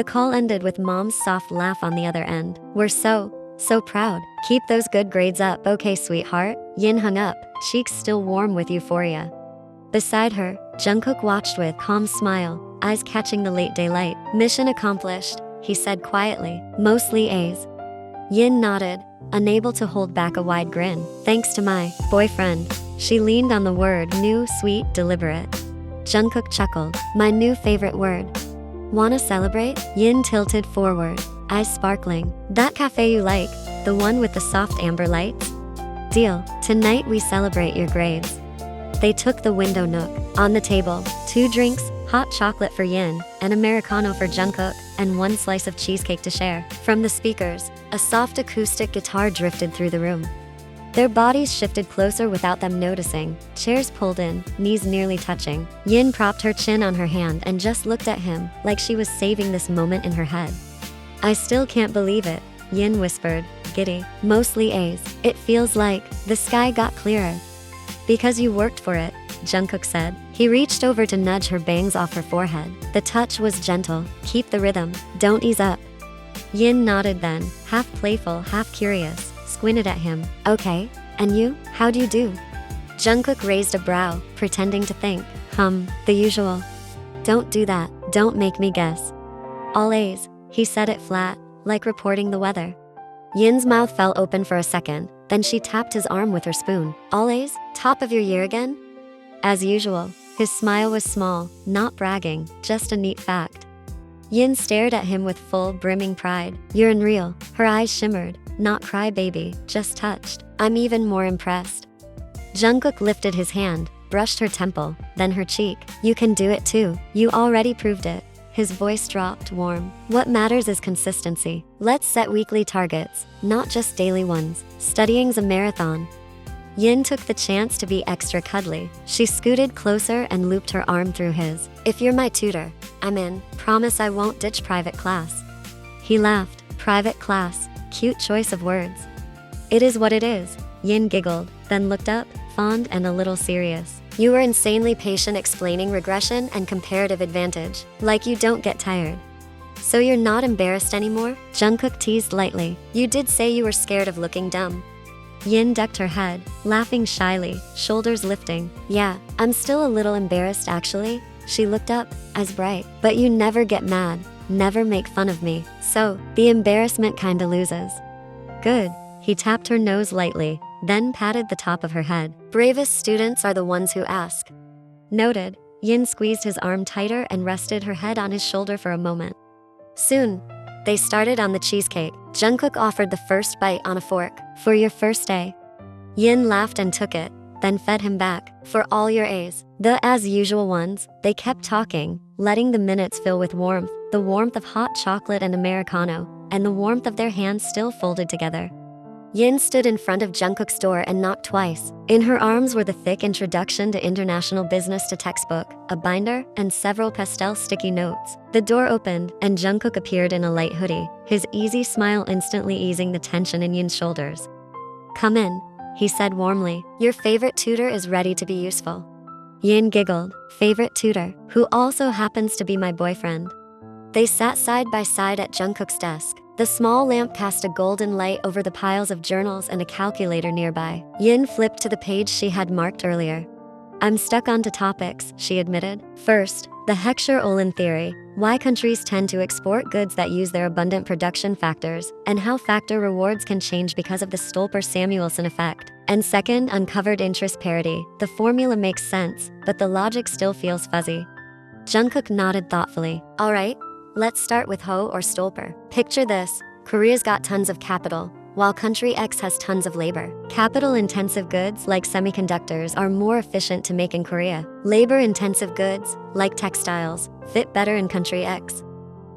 The call ended with Mom's soft laugh on the other end. We're so proud. Keep those good grades up, okay, sweetheart? Yin hung up, cheeks still warm with euphoria. Beside her, Jungkook watched with calm smile, eyes catching the late daylight. Mission accomplished, he said quietly. Mostly A's. Yin nodded, unable to hold back a wide grin. Thanks to my boyfriend. She leaned on the word new, sweet, deliberate. Jungkook chuckled. My new favorite word. Wanna celebrate? Yin tilted forward, eyes sparkling. That cafe you like, the one with the soft amber lights? Deal. Tonight we celebrate your grades. They took the window nook. On the table, 2 drinks, hot chocolate for Yin, an Americano for Jungkook, and 1 slice of cheesecake to share. From the speakers, a soft acoustic guitar drifted through the room. Their bodies shifted closer without them noticing, chairs pulled in, knees nearly touching. Yin propped her chin on her hand and just looked at him, like she was saving this moment in her head. I still can't believe it, Yin whispered, giddy. Mostly A's. It feels like the sky got clearer. Because you worked for it, Jungkook said. He reached over to nudge her bangs off her forehead. The touch was gentle. Keep the rhythm. Don't ease up. Yin nodded then, half playful, half curious, squinted at him. Okay, and you? How'd you do? Jungkook raised a brow, pretending to think. The usual. Don't do that. Don't make me guess. All A's. He said it flat, like reporting the weather. Yin's mouth fell open for a second, then she tapped his arm with her spoon. All A's? Top of your year again? As usual. His smile was small, not bragging, just a neat fact. Yin stared at him with full, brimming pride. You're unreal. Her eyes shimmered. Not crybaby, just touched. I'm even more impressed. Jungkook lifted his hand, brushed her temple, then her cheek. You can do it too. You already proved it. His voice dropped, warm. What matters is consistency. Let's set weekly targets, not just daily ones. Studying's a marathon. Yin took the chance to be extra cuddly. She scooted closer and looped her arm through his. If you're my tutor, I'm in. Promise I won't ditch private class. He laughed. Private class. Cute choice of words. It is what it is. Yin giggled, then looked up, fond and a little serious. You were insanely patient explaining regression and comparative advantage, like you don't get tired. So you're not embarrassed anymore? Jungkook teased lightly. You did say you were scared of looking dumb. Yin ducked her head, laughing shyly, shoulders lifting. Yeah, I'm still a little embarrassed actually. She looked up, eyes bright. But you never get mad, never make fun of me. So, the embarrassment kinda loses. Good. He tapped her nose lightly, then patted the top of her head. Bravest students are the ones who ask. Noted. Yin squeezed his arm tighter and rested her head on his shoulder for a moment. Soon, they started on the cheesecake. Jungkook offered the first bite on a fork. For your first day. Yin laughed and took it, then fed him back. For all your A's. The as usual ones. They kept talking, letting the minutes fill with warmth. The warmth of hot chocolate and Americano, and the warmth of their hands still folded together. Yin stood in front of Jungkook's door and knocked twice. In her arms were the thick introduction to international business to textbook, a binder, and several pastel sticky notes. The door opened, and Jungkook appeared in a light hoodie, his easy smile instantly easing the tension in Yin's shoulders. Come in, he said warmly. Your favorite tutor is ready to be useful. Yin giggled. Favorite tutor, who also happens to be my boyfriend. They sat side by side at Jungkook's desk. The small lamp cast a golden light over the piles of journals and a calculator nearby. Yin flipped to the page she had marked earlier. I'm stuck onto topics, she admitted. First, the Heckscher-Ohlin theory, why countries tend to export goods that use their abundant production factors, and how factor rewards can change because of the Stolper-Samuelson effect. And second, uncovered interest parity. The formula makes sense, but the logic still feels fuzzy. Jungkook nodded thoughtfully. All right. Let's start with Ho or Stolper. Picture this, Korea's got tons of capital, while country X has tons of labor. Capital-intensive goods, like semiconductors, are more efficient to make in Korea. Labor-intensive goods, like textiles, fit better in country X.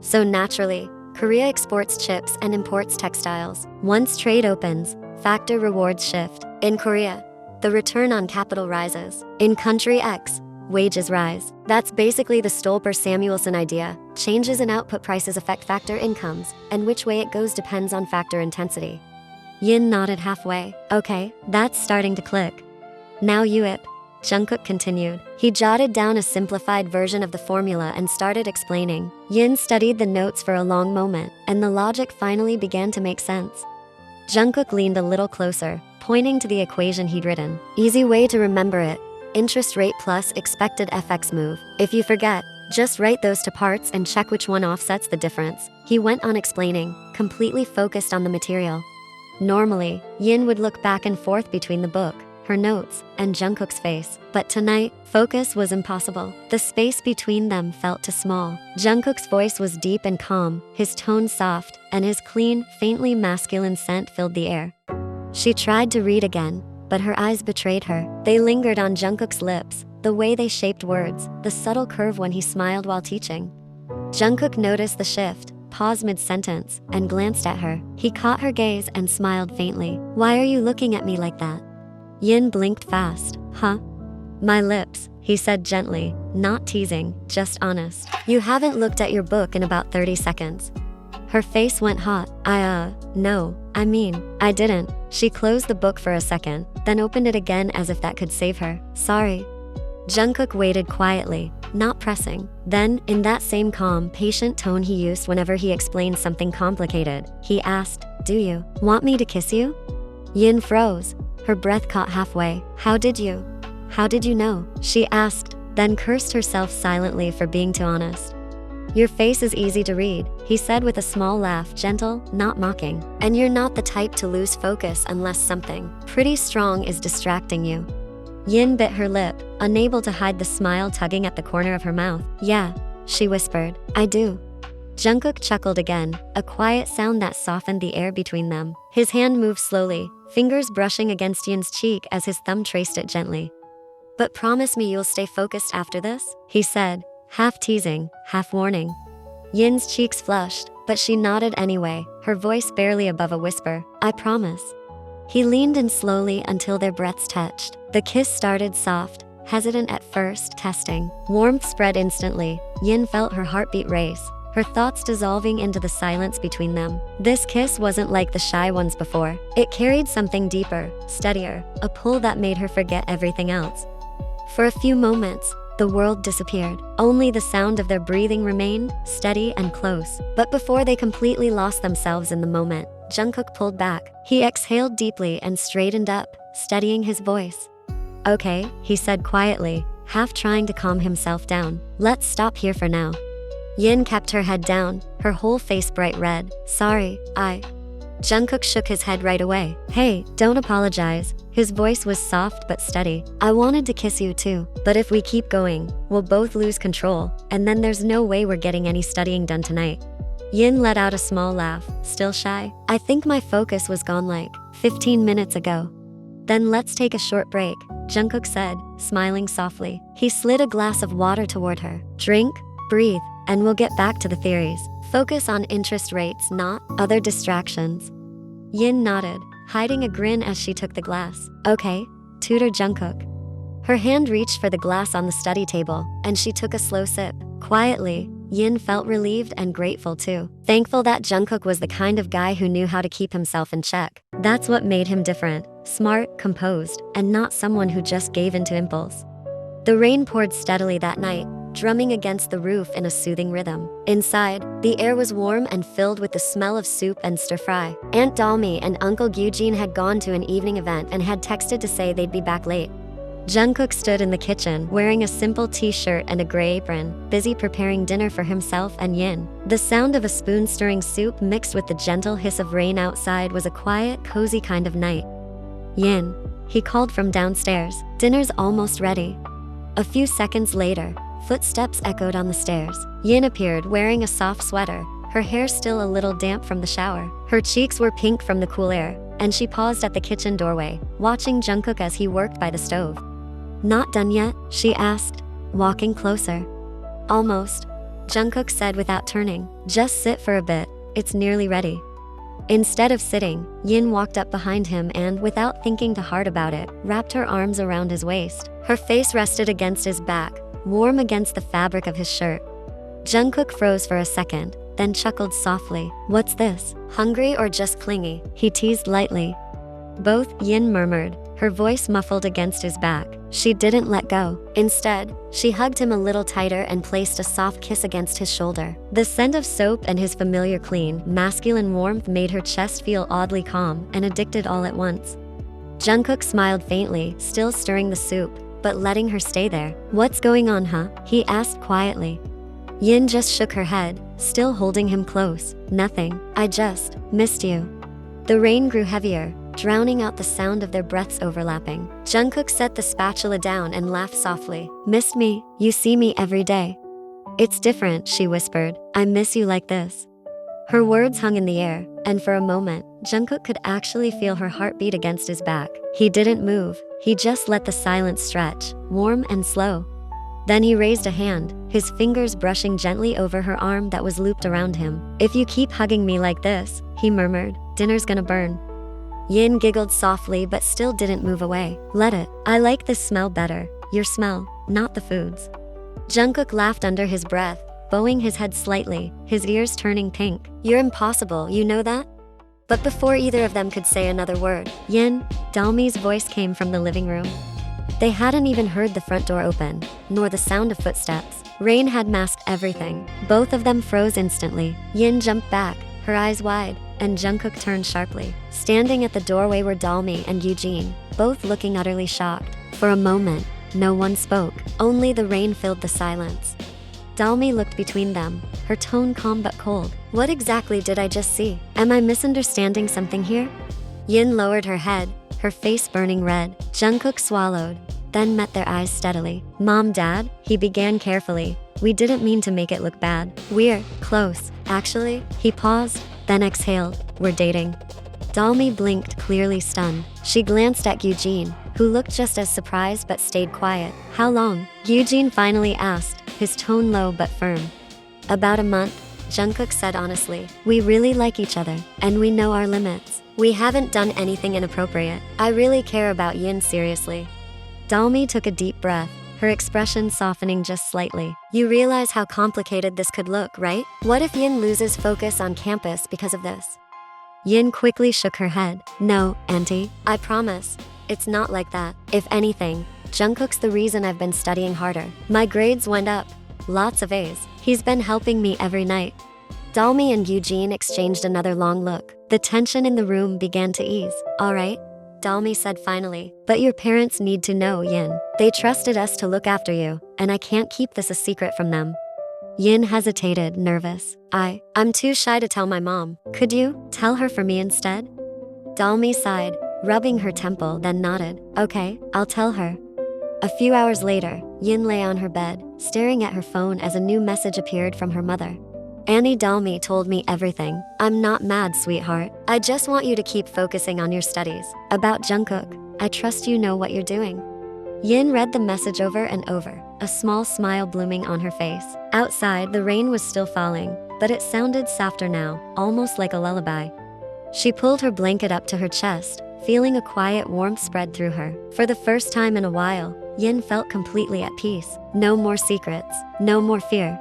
So naturally, Korea exports chips and imports textiles. Once trade opens, factor rewards shift. In Korea, the return on capital rises. In country X, wages rise. That's basically the Stolper-Samuelson idea. Changes in output prices affect factor incomes, and which way it goes depends on factor intensity. Yin nodded halfway. Okay, that's starting to click. Now you, Jungkook continued. He jotted down a simplified version of the formula and started explaining. Yin studied the notes for a long moment, and the logic finally began to make sense. Jungkook leaned a little closer, pointing to the equation he'd written. Easy way to remember it. Interest rate plus expected FX move. If you forget, just write those to parts and check which one offsets the difference. He went on explaining, completely focused on the material. Normally, Yin would look back and forth between the book, her notes, and Jungkook's face. But tonight, focus was impossible. The space between them felt too small. Jungkook's voice was deep and calm, his tone soft, and his clean, faintly masculine scent filled the air. She tried to read again, but her eyes betrayed her. They lingered on Jungkook's lips, the way they shaped words, the subtle curve when he smiled while teaching. Jungkook noticed the shift, paused mid-sentence, and glanced at her. He caught her gaze and smiled faintly. Why are you looking at me like that? Yin blinked fast. Huh? My lips, he said gently, not teasing, just honest. You haven't looked at your book in about 30 seconds. Her face went hot. No, I didn't. She closed the book for a second, then opened it again as if that could save her. Sorry. Jungkook waited quietly, not pressing. Then, in that same calm, patient tone he used whenever he explained something complicated, he asked, do you want me to kiss you? Yin froze. Her breath caught halfway. How did you know? She asked, then cursed herself silently for being too honest. Your face is easy to read, he said with a small laugh, gentle, not mocking. And you're not the type to lose focus unless something pretty strong is distracting you. Yin bit her lip, unable to hide the smile tugging at the corner of her mouth. Yeah, she whispered. I do. Jungkook chuckled again, a quiet sound that softened the air between them. His hand moved slowly, fingers brushing against Yin's cheek as his thumb traced it gently. But promise me you'll stay focused after this, he said, half teasing, half warning. Yin's cheeks flushed, but she nodded anyway, her voice barely above a whisper. I promise. He leaned in slowly until their breaths touched. The kiss started soft, hesitant at first, testing. Warmth spread instantly. Yin felt her heartbeat race, her thoughts dissolving into the silence between them. This kiss wasn't like the shy ones before. It carried something deeper, steadier, a pull that made her forget everything else. For a few moments, the world disappeared. Only the sound of their breathing remained, steady and close. But before they completely lost themselves in the moment, Jungkook pulled back. He exhaled deeply and straightened up, steadying his voice. Okay, he said quietly, half trying to calm himself down. Let's stop here for now. Yin kept her head down, her whole face bright red. Sorry, Jungkook shook his head right away. Hey, don't apologize. His voice was soft but steady. I wanted to kiss you too, but if we keep going, we'll both lose control, and then there's no way we're getting any studying done tonight. Yin let out a small laugh, still shy. I think my focus was gone like 15 minutes ago. Then let's take a short break, Jungkook said, smiling softly. He slid a glass of water toward her. Drink, breathe, and we'll get back to the theories. Focus on interest rates, not other distractions. Yin nodded, hiding a grin as she took the glass. Okay, Tutor Jungkook. Her hand reached for the glass on the study table, and she took a slow sip. Quietly, Yin felt relieved and grateful too. Thankful that Jungkook was the kind of guy who knew how to keep himself in check. That's what made him different, smart, composed, and not someone who just gave into impulse. The rain poured steadily that night, drumming against the roof in a soothing rhythm. Inside, the air was warm and filled with the smell of soup and stir-fry. Aunt Dalmi and Uncle Eugene had gone to an evening event and had texted to say they'd be back late. Jungkook stood in the kitchen, wearing a simple t-shirt and a gray apron, busy preparing dinner for himself and Yin. The sound of a spoon stirring soup mixed with the gentle hiss of rain outside was a quiet, cozy kind of night. Yin, he called from downstairs. Dinner's almost ready. A few seconds later, footsteps echoed on the stairs. Yin appeared wearing a soft sweater, her hair still a little damp from the shower. Her cheeks were pink from the cool air, and she paused at the kitchen doorway, watching Jungkook as he worked by the stove. Not done yet? She asked, walking closer. Almost, Jungkook said without turning. Just sit for a bit, it's nearly ready. Instead of sitting, Yin walked up behind him and, without thinking too hard about it, wrapped her arms around his waist. Her face rested against his back, warm against the fabric of his shirt. Jungkook froze for a second, then chuckled softly. What's this? Hungry or just clingy? He teased lightly. Both, Yin murmured, her her voice muffled against his back. She didn't let go. Instead, she hugged him a little tighter and placed a soft kiss against his shoulder. The scent of soap and his familiar clean, masculine warmth made her chest feel oddly calm and addicted all at once. Jungkook smiled faintly, still stirring the soup, but letting her stay there. "What's going on, huh?" he asked quietly. Yin just shook her head, still holding him close. "Nothing. I just missed you." The rain grew heavier, drowning out the sound of their breaths overlapping. Jungkook set the spatula down and laughed softly. "Missed me? You see me every day." "It's different," she whispered. "I miss you like this." Her words hung in the air, and for a moment, Jungkook could actually feel her heartbeat against his back. He didn't move, he just let the silence stretch, warm and slow. Then he raised a hand, his fingers brushing gently over her arm that was looped around him. "If you keep hugging me like this," he murmured, "dinner's gonna burn." Yin giggled softly but still didn't move away. "Let it. I like this smell better. Your smell, not the food's." Jungkook laughed under his breath, bowing his head slightly, his ears turning pink. "You're impossible, you know that?" But before either of them could say another word, "Yin," Dalmi's voice came from the living room. They hadn't even heard the front door open, nor the sound of footsteps. Rain had masked everything. Both of them froze instantly. Yin jumped back, her eyes wide, and Jungkook turned sharply. Standing at the doorway were Dalmi and Eugene, both looking utterly shocked. For a moment, no one spoke. Only the rain filled the silence. Dalmi looked between them, her tone calm but cold. "What exactly did I just see? Am I misunderstanding something here?" Yin lowered her head, her face burning red. Jungkook swallowed, then met their eyes steadily. "Mom, Dad," he began carefully. "We didn't mean to make it look bad. We're close. Actually," he paused, then exhaled. "We're dating." Dalmi blinked, clearly stunned. She glanced at Eugene, who looked just as surprised but stayed quiet. "How long?" Eugene finally asked, his tone low but firm. "About a month," Jungkook said honestly. "We really like each other, and we know our limits. We haven't done anything inappropriate. I really care about Yin seriously." Dalmi took a deep breath, her expression softening just slightly. "You realize how complicated this could look, right? What if Yin loses focus on campus because of this?" Yin quickly shook her head. "No, auntie. I promise. It's not like that. If anything, Jungkook's the reason I've been studying harder. My grades went up. Lots of A's. He's been helping me every night." Dalmi and Eugene exchanged another long look. The tension in the room began to ease. "All right," Dalmi said finally. "But your parents need to know, Yin. They trusted us to look after you, and I can't keep this a secret from them." Yin hesitated, nervous. I'm too shy to tell my mom. Could you tell her for me instead?" Dalmi sighed, rubbing her temple, then nodded. "Okay, I'll tell her." A few hours later, Yin lay on her bed, staring at her phone as a new message appeared from her mother. "Annie, Dalmi told me everything. I'm not mad, sweetheart. I just want you to keep focusing on your studies. About Jungkook, I trust you know what you're doing." Yin read the message over and over, a small smile blooming on her face. Outside, the rain was still falling, but it sounded softer now, almost like a lullaby. She pulled her blanket up to her chest, feeling a quiet warmth spread through her. For the first time in a while, Yin felt completely at peace. No more secrets, no more fear,